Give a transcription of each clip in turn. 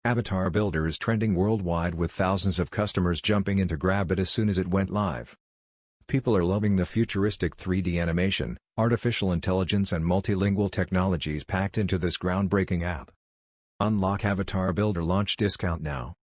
Avatar Builder is trending worldwide with thousands of customers jumping in to grab it as soon as it went live. People are loving the futuristic 3D animation, artificial intelligence and multilingual technologies packed into this groundbreaking app. Unlock Avatar Builder launch discount now.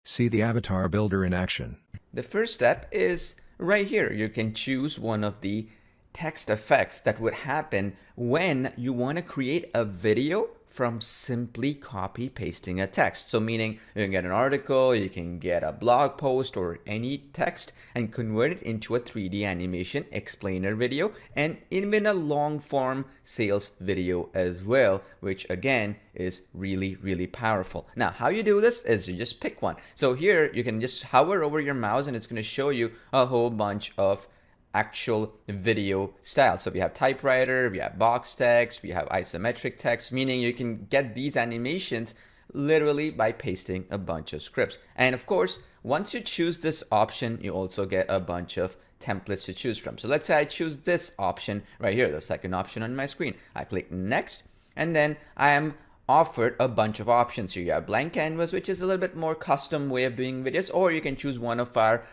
See the Avatar Builder in action. The first step is right here. You can choose one of the text effects that would happen when you want to create a video from simply copy pasting a text. So meaning you can get an article, you can get a blog post or any text and convert it into a 3D animation explainer video and even a long form sales video as well, which again is really powerful. Now how you do this is you just pick one. So here you can just hover over your mouse and it's going to show you a whole bunch of actual video style. So we have typewriter, we have box text, we have isometric text, meaning you can get these animations literally by pasting a bunch of scripts. And of course, once you choose this option, you also get a bunch of templates to choose from. So let's say I choose this option right here, the second option on my screen. I click next, and then I am offered a bunch of options here. You have blank canvas, which is a little bit more custom way of doing videos, or you can choose one of our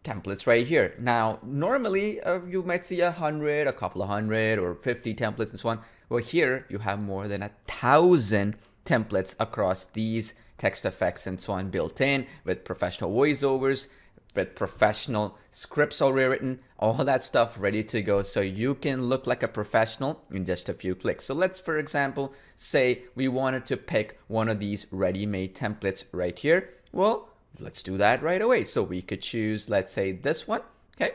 templates right here. Now, normally you might see 100, a couple of hundred, or 50 templates and so on. Well, here you have more than 1,000 templates across these text effects and so on built in with professional voiceovers, with professional scripts already written, all that stuff ready to go. So you can look like a professional in just a few clicks. So let's, for example, say we wanted to pick one of these ready-made templates right here. Well, let's do that right away. So we could choose, let's say this one, okay?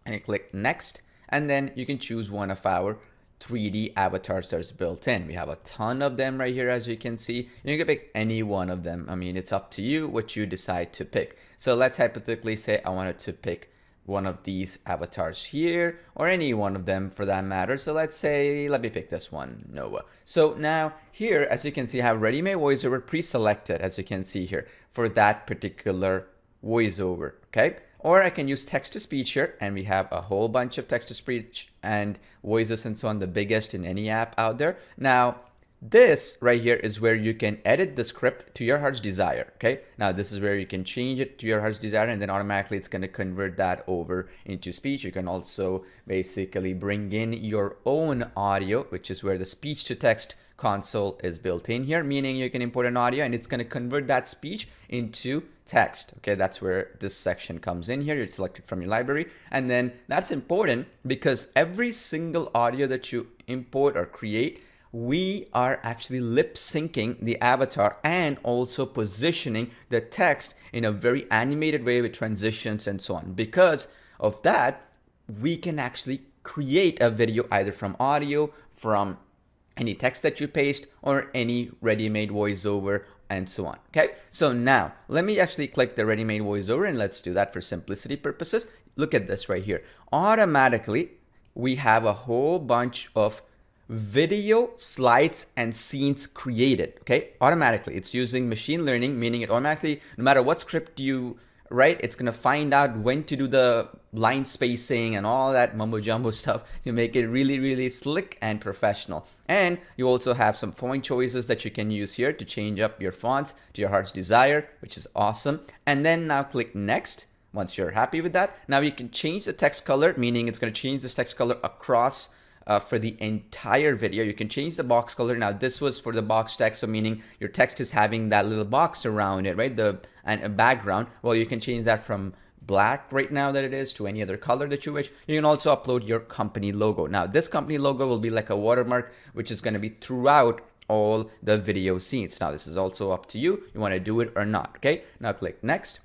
And click next, and then you can choose one of our 3D avatars that's built in. We have a ton of them right here, as you can see. You can pick any one of them. I mean, it's up to you what you decide to pick. So let's hypothetically say I wanted to pick one of these avatars here, or any one of them for that matter. So let's say, let me pick this one, Noah. So now here, as you can see, I have ready-made voiceover pre-selected, as you can see here, for that particular voiceover, okay? Or I can use text-to-speech here, and we have a whole bunch of text-to-speech and voices and so on, the biggest in any app out there. Now, this right here is where you can edit the script to your heart's desire, okay? Now, this is where you can change it to your heart's desire, and then automatically it's going to convert that over into speech. You can also basically bring in your own audio, which is where the speech-to-text console is built in here, meaning you can import an audio and it's going to convert that speech into text. Okay, that's where this section comes in here. You select it from your library, and then that's important because every single audio that you import or create, we are actually lip syncing the avatar and also positioning the text in a very animated way with transitions and so on. Because of that, we can actually create a video either from audio, from any text that you paste, or any ready-made voiceover and so on. Okay, so now let me actually click the ready-made voiceover, and let's do that for simplicity purposes. Look at this right here. Automatically, we have a whole bunch of video slides and scenes created. Okay, automatically, it's using machine learning, meaning it automatically, no matter what script you write, it's gonna find out when to do the line spacing and all that mumbo jumbo stuff to make it really slick and professional. And you also have some font choices that you can use here to change up your fonts to your heart's desire, which is awesome. And then now click next. Once you're happy with that, now you can change the text color, meaning it's going to change this text color across for the entire video. You can change the box color. Now this was for the box text, so meaning your text is having that little box around it, right? And a background. Well, you can change that from black right now that it is to any other color that you wish. You can also upload your company logo. Now this company logo will be like a watermark, which is going to be throughout all the video scenes. Now this is also up to you. You want to do it or not. Okay, now click next.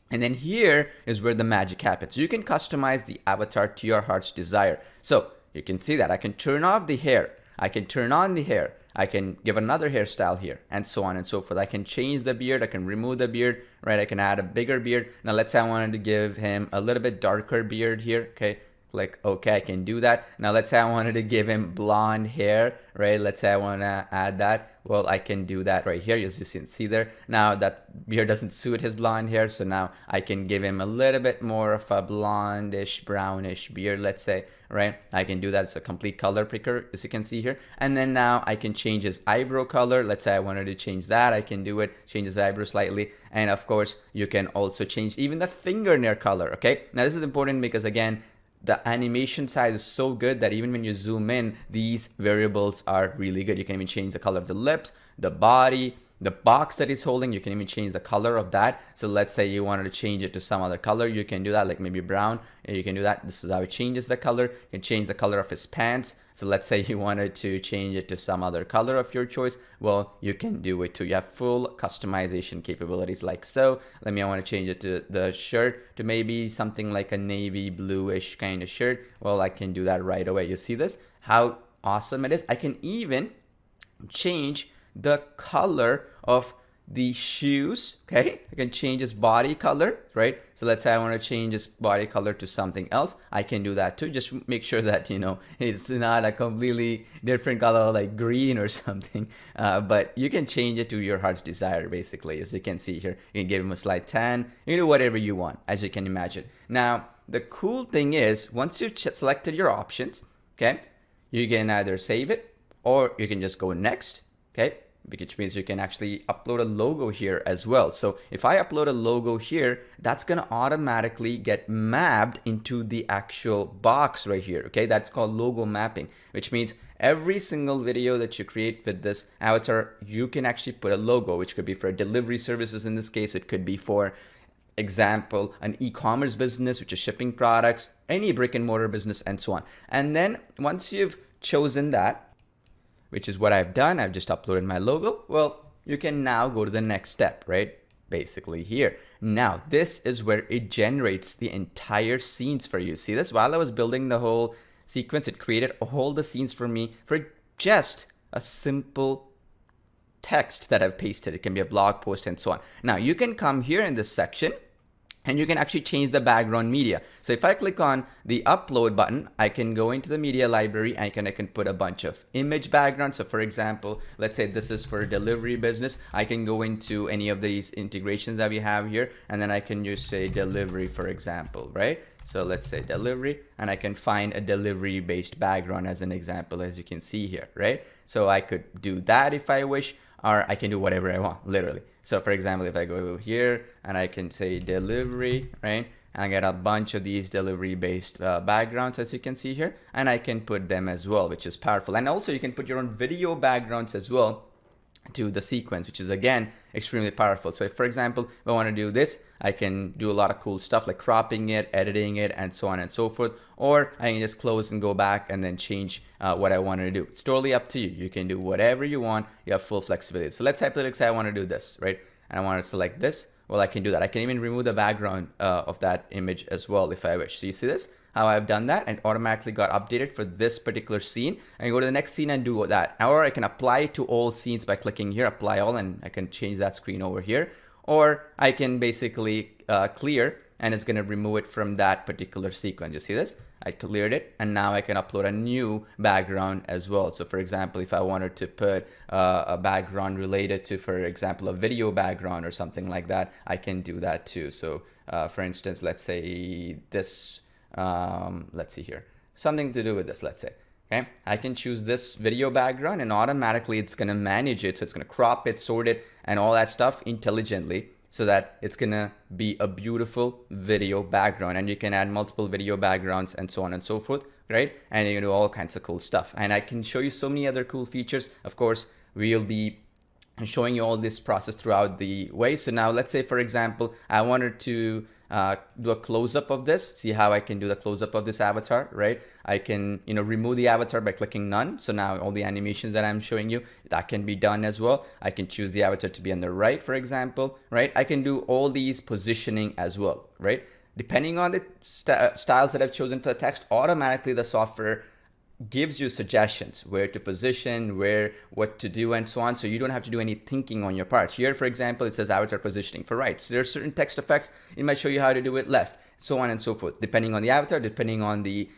And then here is where the magic happens. You can customize the avatar to your heart's desire. So you can see that I can turn off the hair, I can turn on the hair, I can give another hairstyle here, and so on and so forth. I can change the beard, I can remove the beard, right? I can add a bigger beard. Now let's say I wanted to give him a little bit darker beard here, okay? Click OK. I can do that. Now let's say I wanted to give him blonde hair, right? Let's say I want to add that. Well, I can do that right here, as you can see there. Now that beard doesn't suit his blonde hair, so now I can give him a little bit more of a blondish, brownish beard, let's say, right? I can do that. It's a complete color picker, as you can see here. And then now I can change his eyebrow color. Let's say I wanted to change that. I can do it, change his eyebrow slightly. And of course, you can also change even the fingernail color, okay? Now this is important because again, the animation size is so good that even when you zoom in, these variables are really good. You can even change the color of the lips, the body, the box that he's holding. You can even change the color of that. So let's say you wanted to change it to some other color. You can do that, like maybe brown. And you can do that. This is how it changes the color. You can change the color of his pants. So let's say you wanted to change it to some other color of your choice. Well, you can do it too. You have full customization capabilities like so. I want to change it to the shirt to maybe something like a navy bluish kind of shirt. Well, I can do that right away. You see this? How awesome it is. I can even change the color of the shoes. Okay, I can change his body color, right? So let's say I want to change his body color to something else. I can do that too. Just make sure that, you know, it's not a completely different color like green or something. But you can change it to your heart's desire, basically. As you can see here, you can give him a slight tan. You can do whatever you want, as you can imagine. Now, the cool thing is, once you've selected your options, okay, you can either save it or you can just go next, okay? Which means you can actually upload a logo here as well. So if I upload a logo here, that's gonna automatically get mapped into the actual box right here, okay? That's called logo mapping, which means every single video that you create with this avatar, you can actually put a logo, which could be for delivery services in this case. It could be for example, an e-commerce business, which is shipping products, any brick and mortar business, and so on. And then once you've chosen that, which is what I've done, I've just uploaded my logo. Well, you can now go to the next step, right? Basically here. Now, this is where it generates the entire scenes for you. See this? While I was building the whole sequence, it created all the scenes for me for just a simple text that I've pasted. It can be a blog post and so on. Now, you can come here in this section and you can actually change the background media. So if I click on the upload button, I can go into the media library and I can put a bunch of image backgrounds. So for example, let's say this is for a delivery business. I can go into any of these integrations that we have here, and then I can just say delivery, for example, right? So let's say delivery, and I can find a delivery based background as an example, as you can see here, right? So I could do that if I wish, or I can do whatever I want, literally. So for example, if I go here and I can say delivery, right? And I get a bunch of these delivery based backgrounds, as you can see here, and I can put them as well, which is powerful. And also you can put your own video backgrounds as well to the sequence, which is again extremely powerful. So if, for example, if I want to do this, I can do a lot of cool stuff like cropping it, editing it, and so on and so forth. Or I can just close and go back and then change what I want to do. It's totally up to you. You can do whatever you want. You have full flexibility. So let's say I want to do this, right? And I want to select this. Well, I can do that. I can even remove the background of that image as well if I wish. So you see this? How I've done that, and automatically got updated for this particular scene. I can go to the next scene and do that. Or I can apply it to all scenes by clicking here, apply all, and I can change that screen over here. Or I can basically clear, and it's gonna remove it from that particular sequence. You see this? I cleared it, and now I can upload a new background as well. So for example, if I wanted to put a background related to, for example, a video background or something like that, I can do that too. So for instance, let's say this, let's see here, something to do with this, let's say. Okay, I can choose this video background and automatically it's going to manage it. So it's going to crop it, sort it, and all that stuff intelligently so that it's going to be a beautiful video background. And you can add multiple video backgrounds and so on and so forth, right? And you can do all kinds of cool stuff. And I can show you so many other cool features. Of course, we'll be showing you all this process throughout the way. So now let's say, for example, I wanted to do a close-up of this. See how I can do the close-up of this avatar, right? I can, remove the avatar by clicking none. So now all the animations that I'm showing you, that can be done as well. I can choose the avatar to be on the right, for example, right? I can do all these positioning as well, right? Depending on the styles that I've chosen for the text, automatically the software gives you suggestions where to position, what to do, and so on. So you don't have to do any thinking on your part. Here, for example, it says avatar positioning for right. So there are certain text effects. It might show you how to do it left, so on and so forth, depending on the avatar, depending on the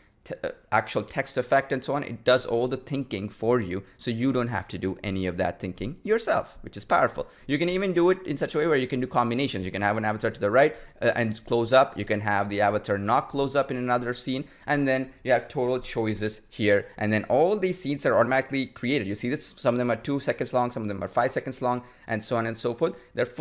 actual text effect and so on. It does all the thinking for you, so you don't have to do any of that thinking yourself, which is powerful. You can even do it in such a way where you can do combinations. You can have an avatar to the right and close up. You can have the avatar not close up in another scene, and then you have total choices here. And then all these scenes are automatically created. You see this, some of them are 2 seconds long, some of them are 5 seconds long, and so on and so forth. They're full